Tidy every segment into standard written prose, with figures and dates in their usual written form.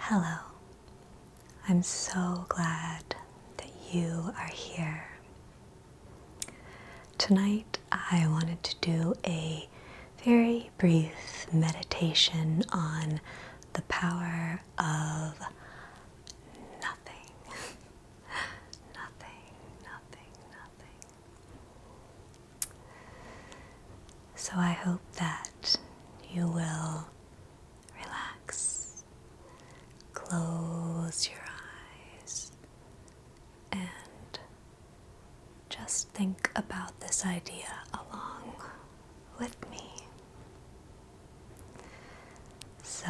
Hello, I'm so glad that you are here. Tonight I wanted to do a very brief meditation on the power of nothing. Nothing. So I hope that you will relax, close your eyes, and just think about this idea along with me. So,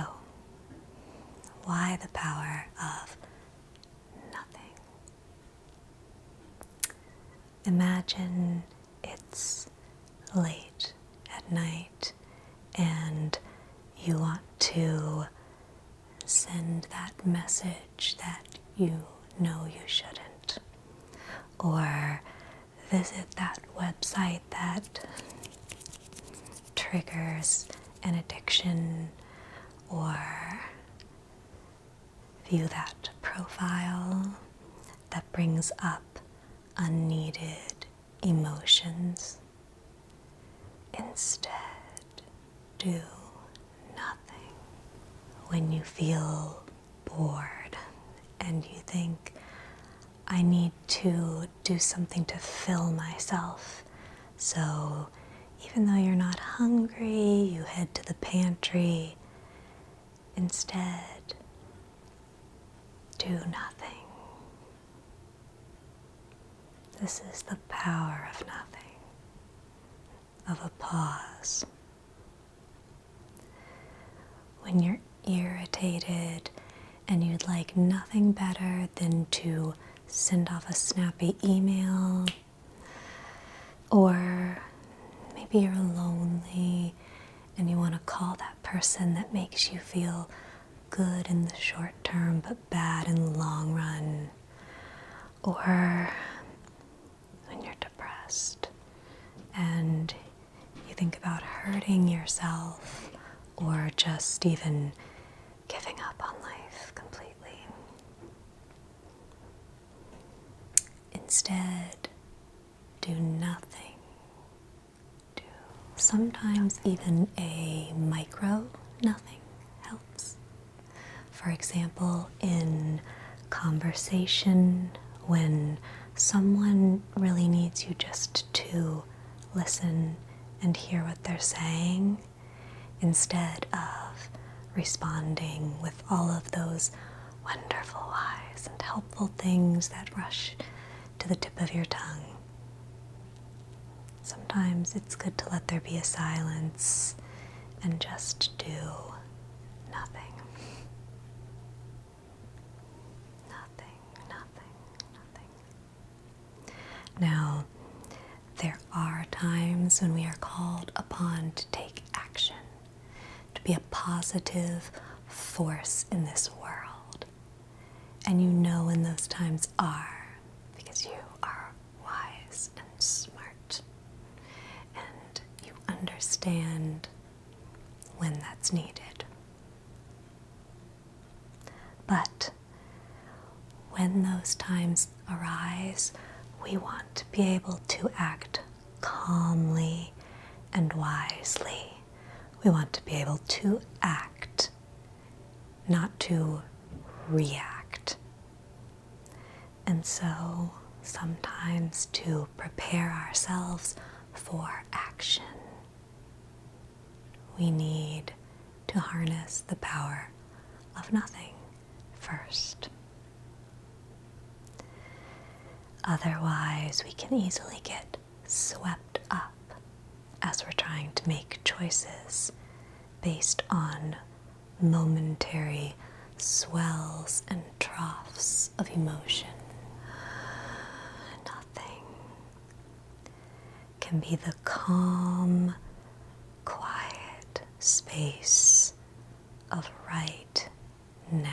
why the power of nothing? Imagine it's late at night and you want to send that message that you know you shouldn't, or visit that website that triggers an addiction, or view that profile that brings up unneeded emotions. Instead, do nothing. When you feel bored and you think, I need to do something to fill myself. So even though you're not hungry, you head to the pantry. Instead, do nothing. This is the power of nothing, of a pause. When you're irritated and you'd like nothing better than to send off a snappy email, or maybe you're lonely and you want to call that person that makes you feel good in the short term but bad in the long run, or when you're depressed and you think about hurting yourself or just even giving up on life completely. Instead, do nothing. Sometimes even a micro nothing helps. For example, in conversation, when someone really needs you just to listen and hear what they're saying, instead of responding with all of those wonderful, wise, and helpful things that rush to the tip of your tongue. Sometimes it's good to let there be a silence and just do nothing. Nothing. Now, there are times when we are called upon to take action, to be a positive force in this world. And you know when those times are, because you are wise and smart. And you understand when that's needed. But when those times arise, we want to be able to act calmly and wisely. We want to be able to act, not to react. And so sometimes to prepare ourselves for action, we need to harness the power of nothing first. Otherwise, we can easily get swept up as we're trying to make choices based on momentary swells and troughs of emotion. Nothing can be the calm, quiet space of right now,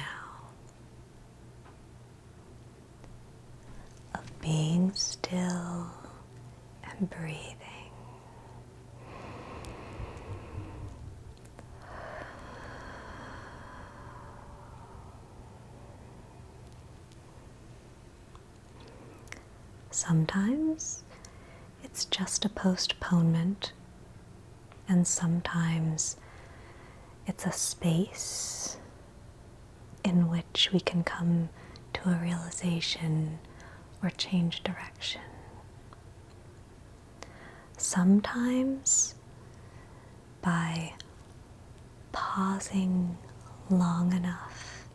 of being still and breathing. Sometimes it's just a postponement, and sometimes it's a space in which we can come to a realization or change direction. Sometimes by pausing long enough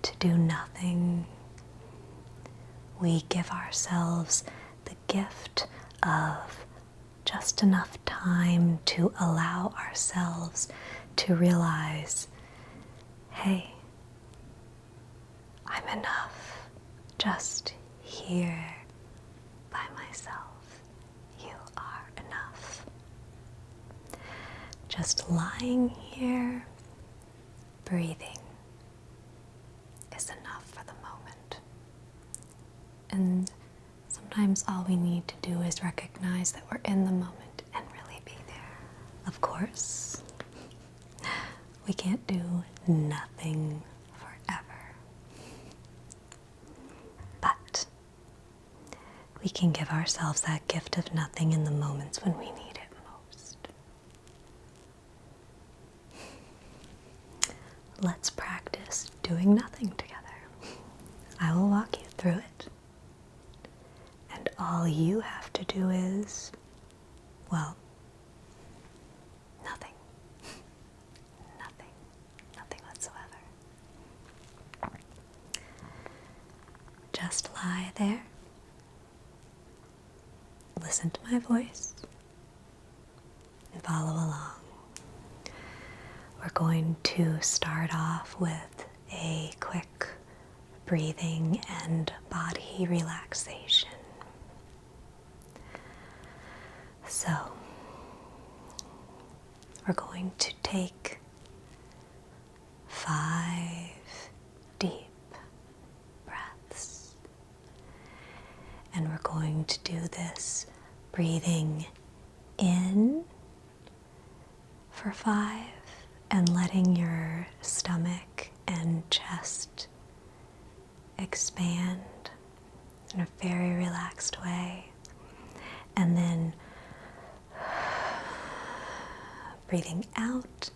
to do nothing, we give ourselves the gift of just enough time to allow ourselves to realize, hey, I'm enough just here by myself. You are enough. Just lying here, breathing, is enough for the moment. And sometimes all we need to do is recognize that we're in the moment and really be there. Of course, we can't do nothing forever. But we can give ourselves that gift of nothing in the moments when we need it most. Let's practice doing nothing together. I will walk you through it. And all you have to do is, well, nothing. Nothing. Nothing whatsoever. Just lie there. Listen to my voice and follow along. We're going to start off with a quick breathing and body relaxation. So, we're going to take 5 deep breaths. And we're going to do this breathing in for 5 and letting your stomach and chest expand in a very relaxed way. And then breathing out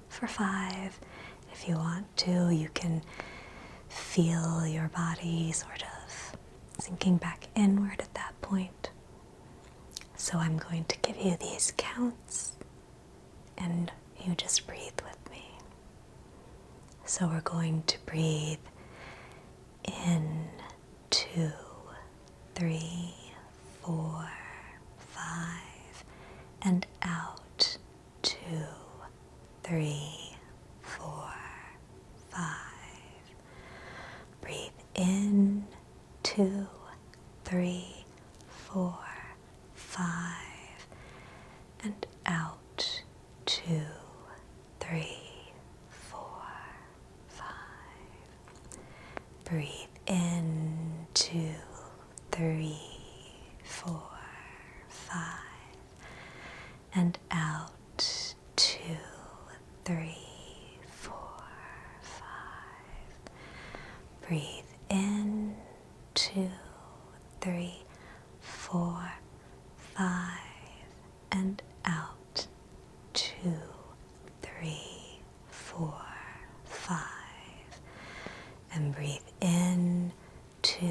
for 5. If you want to, you can feel your body sort of sinking back inward at that point. So I'm going to give you these counts and you just breathe with me. So we're going to breathe in 2, 3, 4, 5, and out 2, 3, 4, 5. Breathe in 2, 3, 4, 5, and out 2, 3, 4, 5. Breathe in 2, 3, 4, 5, and out 2, 3, 4, 5. Breathe in 2, 3, 4, 5, and out 2, 3, 4, 5. And breathe in 2,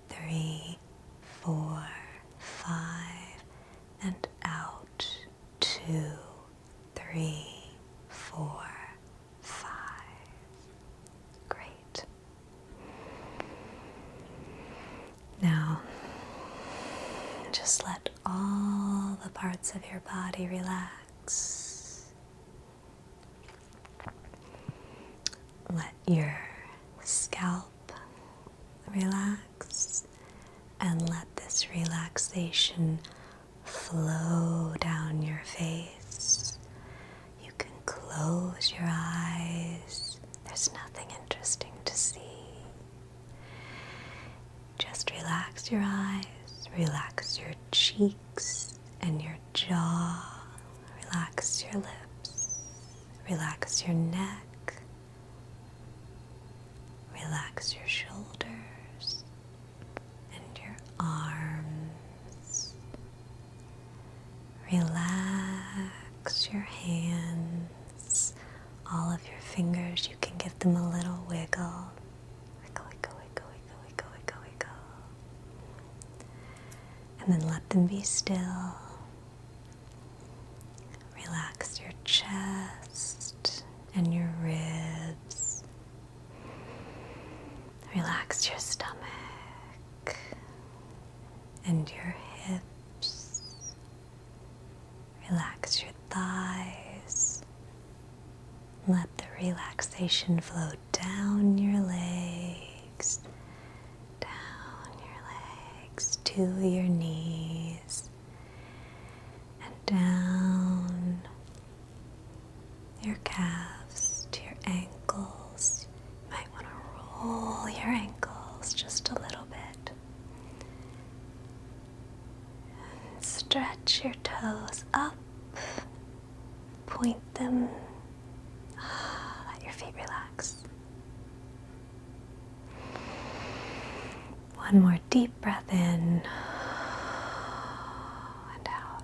3, 4, 5, and out 2, 3, 4, 5. Great. Now, just let all the parts of your body relax. Let your scalp relax, and let this relaxation flow down your face. You can close your eyes. There's nothing interesting to see. Just relax your eyes, relax your cheeks and your jaw, relax your lips, relax your neck, relax your shoulders and your arms. all of your fingers, you can give them a little wiggle. Wiggle, wiggle, wiggle, wiggle, wiggle, wiggle, wiggle. And then let them be still. Relax your chest and your ribs. Relax your stomach and your hips. Relax your thighs. Let the relaxation flow down your legs, to your knees, and down your calves to your ankles. You might want to roll your ankles just a little bit. And stretch your toes up, point them. Let your feet relax. One more deep breath in and out.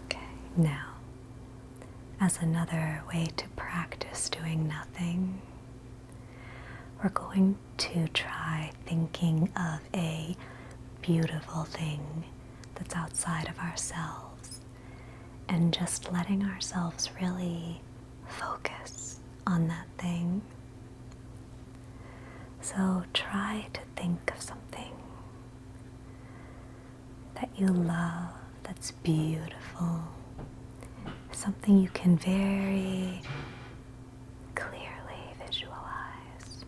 Okay, now, as another way to practice doing nothing, we're going to try thinking of a beautiful thing that's outside of ourselves and just letting ourselves really focus on that thing. So try to think of something that you love, that's beautiful, something you can very clearly visualize.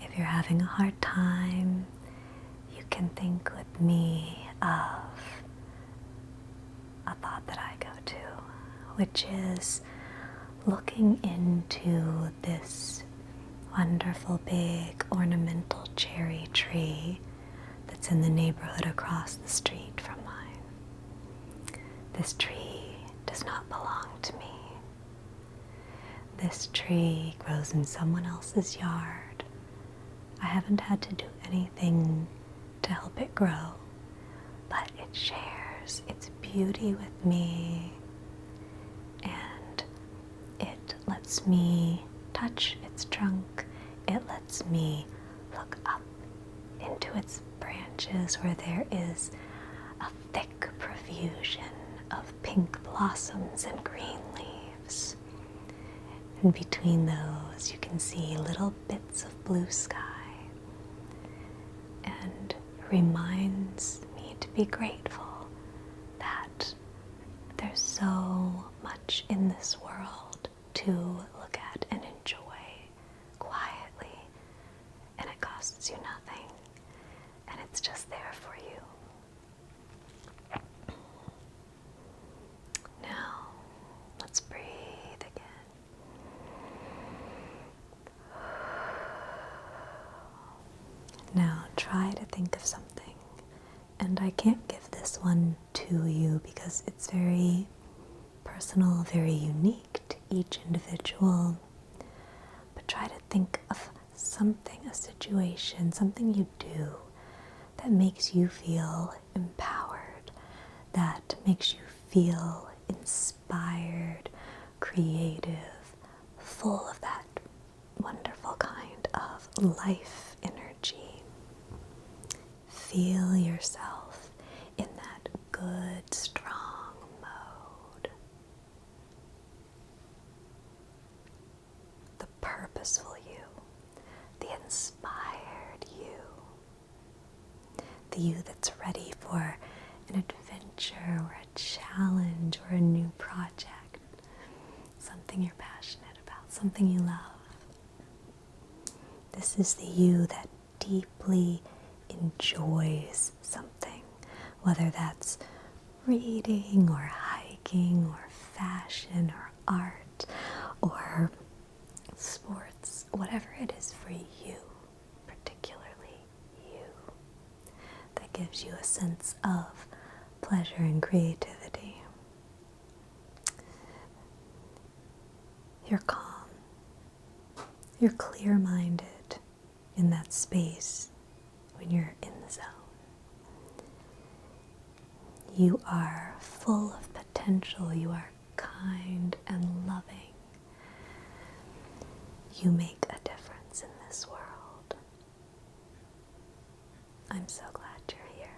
If you're having a hard time, you can think with me of a thought that I go to, which is looking into this wonderful big ornamental cherry tree that's in the neighborhood across the street from mine. This tree does not belong to me. This tree grows in someone else's yard. I haven't had to do anything to help it grow, but it shares its beauty with me, and it lets me touch its trunk. It lets me look up into its branches where there is a thick profusion of pink blossoms and green leaves. And between those you can see little bits of blue sky, and reminds me to be grateful that there's so much in this world to look at and enjoy quietly, and it costs you nothing, and it's just there for you. Now, let's breathe again. Now, try to think of something, and I can't give this one to you because it's very personal, very unique to each individual. But try to think of something, a situation, something you do that makes you feel empowered, that makes you feel inspired, creative, full of that wonderful kind of life energy. Feel yourself in that good, strong mode. The purposeful you, the inspired you, the you that's ready for an adventure or a challenge or a new project, something you're passionate about, something you love. This is the you that deeply enjoys something, whether that's reading or hiking or fashion or art or sports, whatever it is for you, particularly you, that gives you a sense of pleasure and creativity. You're calm. You're clear-minded in that space when you're in the zone. You are full of potential. You are kind and loving. loving. You make a difference in this world. I'm so glad you're here.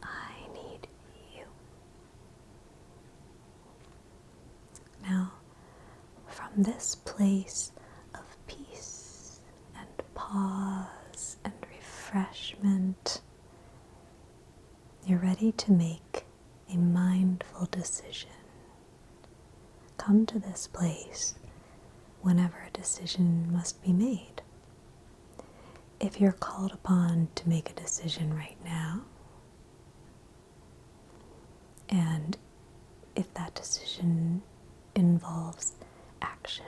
I need you. Now, from this place of peace and pause and refreshment, you're ready to make a mindful decision. Come to this place whenever a decision must be made. If you're called upon to make a decision right now, and if that decision involves action,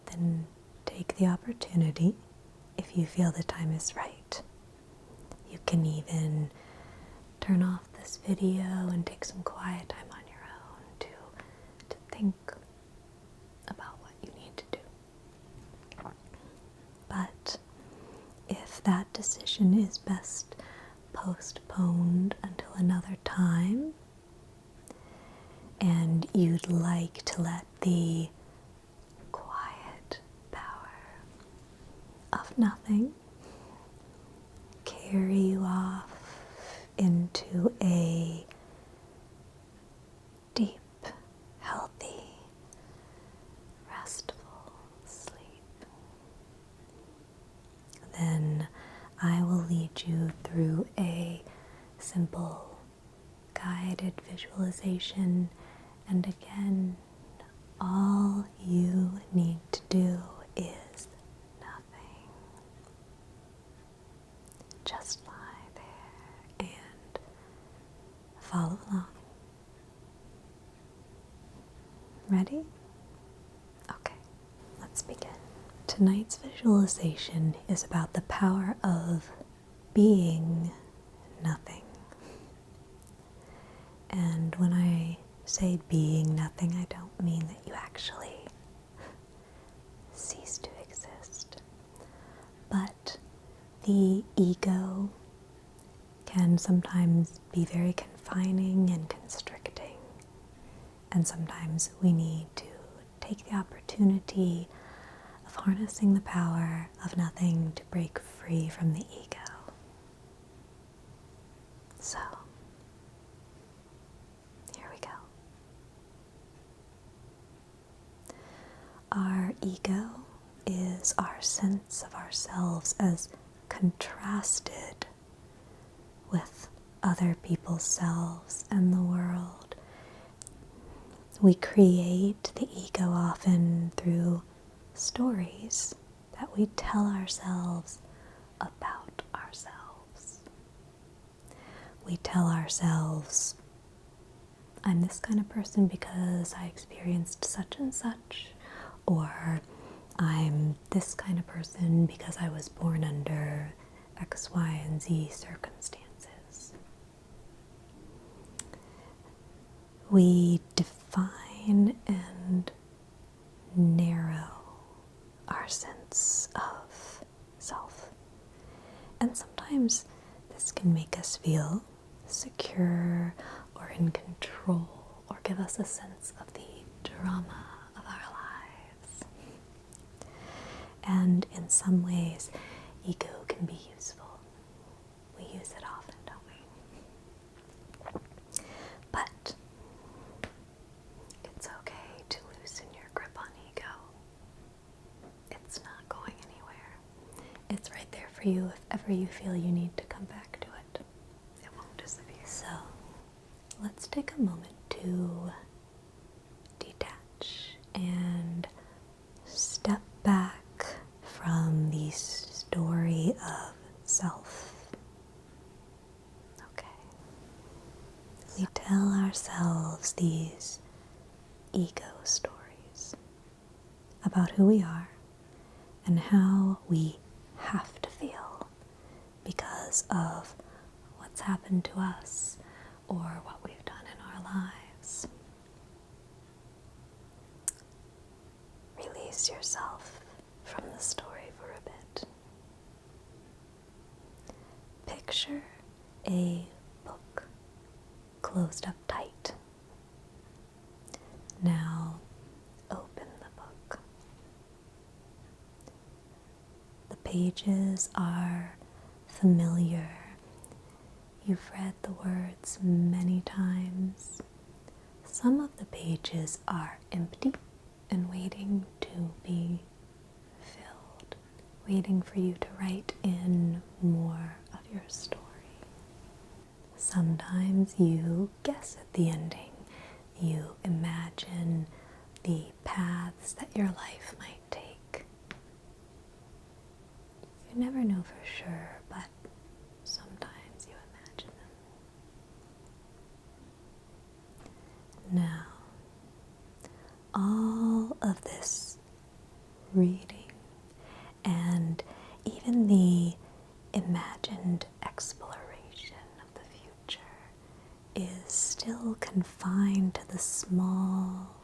then take the opportunity if you feel the time is right. You can even turn off this video and take some quiet time on your own to think about what you need to do. But if that decision is best postponed until another time, and you'd like to let the quiet power of nothing carry you off into a deep, healthy, restful sleep, then I will lead you through a simple guided visualization. And again, all you need to do is nothing. Just lie there and follow along. Ready? Okay, let's begin. Tonight's visualization is about the power of being nothing. And when I say being nothing, I don't mean that you actually cease to exist. But the ego can sometimes be very confining and constricting. And sometimes we need to take the opportunity of harnessing the power of nothing to break free from the ego. So, here we go. Our ego is our sense of ourselves as contrasted with other people's selves and the world. We create the ego often through stories that we tell ourselves about ourselves. We tell ourselves, I'm this kind of person because I experienced such and such, or I'm this kind of person because I was born under X, Y, and Z circumstances. We define and narrow our sense of self. And sometimes this can make us feel secure or in control, or give us a sense of the drama of our lives. And in some ways, ego can be useful. We use it often, don't we? But it's okay to loosen your grip on ego. It's not going anywhere. It's right there for you if ever you feel you need to come back to it. It won't disappear. So, let's take a moment to detach and step back from the story of self. Okay. We tell ourselves these ego stories about who we are and how we have to feel because of what's happened to us or what we've done in our lives. Release yourself from the story for a bit. Picture a book closed up tight. Now, pages are familiar. You've read the words many times. Some of the pages are empty and waiting to be filled, waiting for you to write in more of your story. Sometimes you guess at the ending. You imagine the paths that your life might take. You never know for sure, but sometimes you imagine them. Now, all of this reading and even the imagined exploration of the future is still confined to the small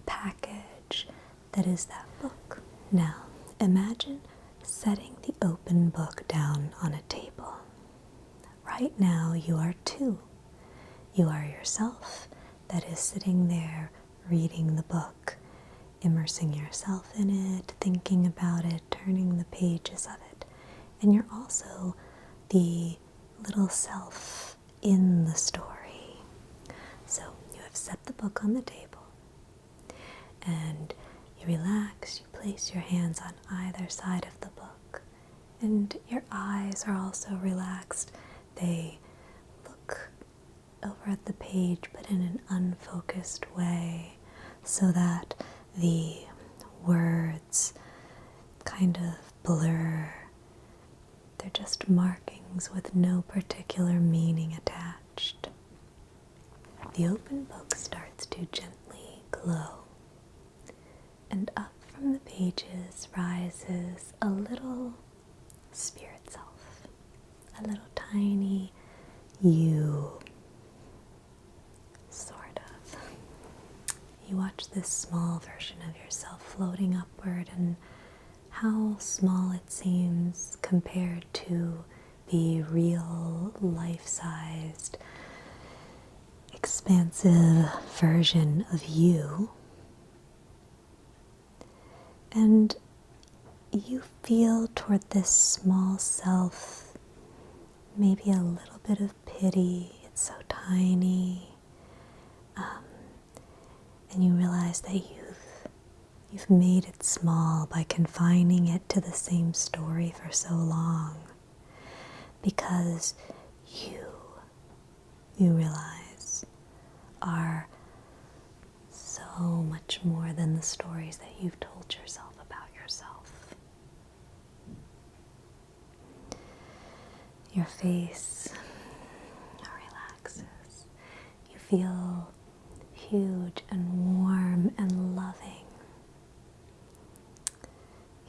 package that is that book. Now, imagine setting the open book down on a table. Right now, you are two. You are yourself that is sitting there reading the book, immersing yourself in it, thinking about it, turning the pages of it. And you're also the little self in the story. So you have set the book on the table and you relax, you place your hands on either side of the book, and your eyes are also relaxed. They look over at the page but in an unfocused way so that the words kind of blur. They're just markings with no particular meaning attached. The open book starts to gently glow, and up from the pages rises a little spirit self, a little tiny you, sort of. You watch this small version of yourself floating upward, and how small it seems compared to the real life-sized expansive version of you. And you feel toward this small self maybe a little bit of pity. It's so tiny. And you realize that you've made it small by confining it to the same story for so long, because you realize are so much more than the stories that you've told yourself about yourself. Your face relaxes. You feel huge and warm and loving.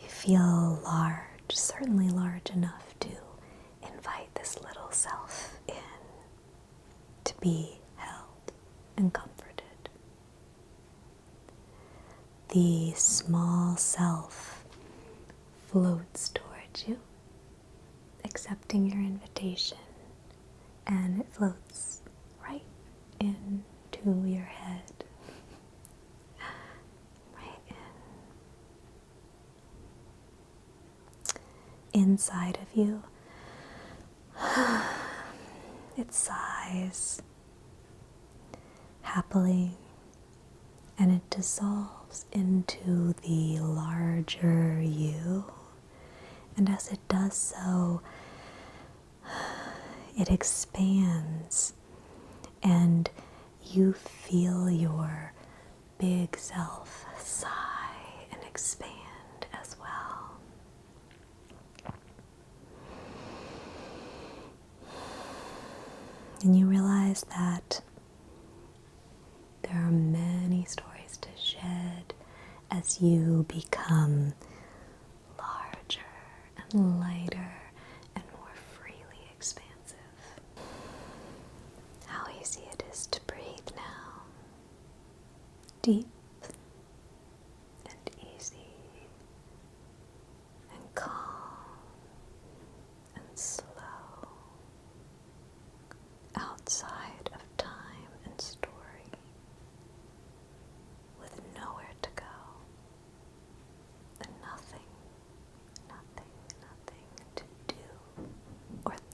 You feel large, certainly large enough to invite this little self in, to be held and comforted. The small self floats towards you, accepting your invitation, and it floats right into your head. Right in. Inside of you, it sighs happily, and it dissolves into the larger you. And as it does so, it expands, and you feel your big self sigh and expand as well. And you realize that there are many stories to shed as you become larger and lighter and more freely expansive. How easy it is to breathe now. Deep and easy and calm and slow, outside of time and story, with nowhere to go and nothing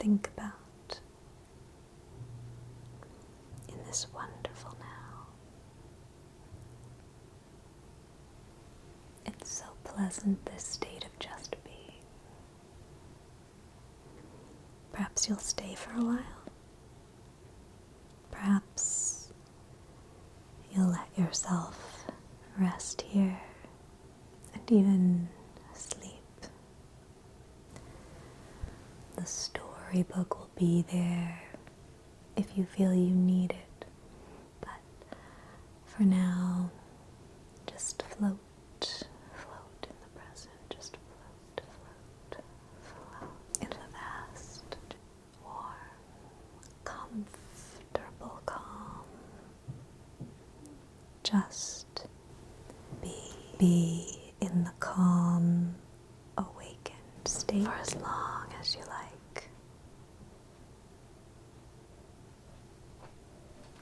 think about in this wonderful now. It's so pleasant, this state of just being. Perhaps you'll stay for a while. Perhaps you'll let yourself rest here and even sleep. The storybook will be there if you feel you need it, but for now, just float in the present, just float in the vast, warm, comfortable calm. Just be in the calm, awakened state for as long as you like.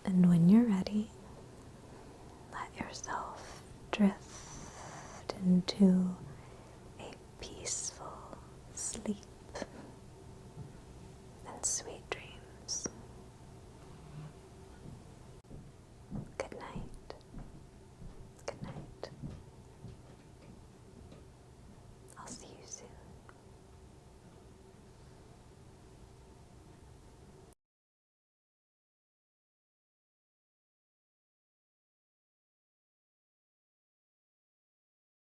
And when you're ready, let yourself drift into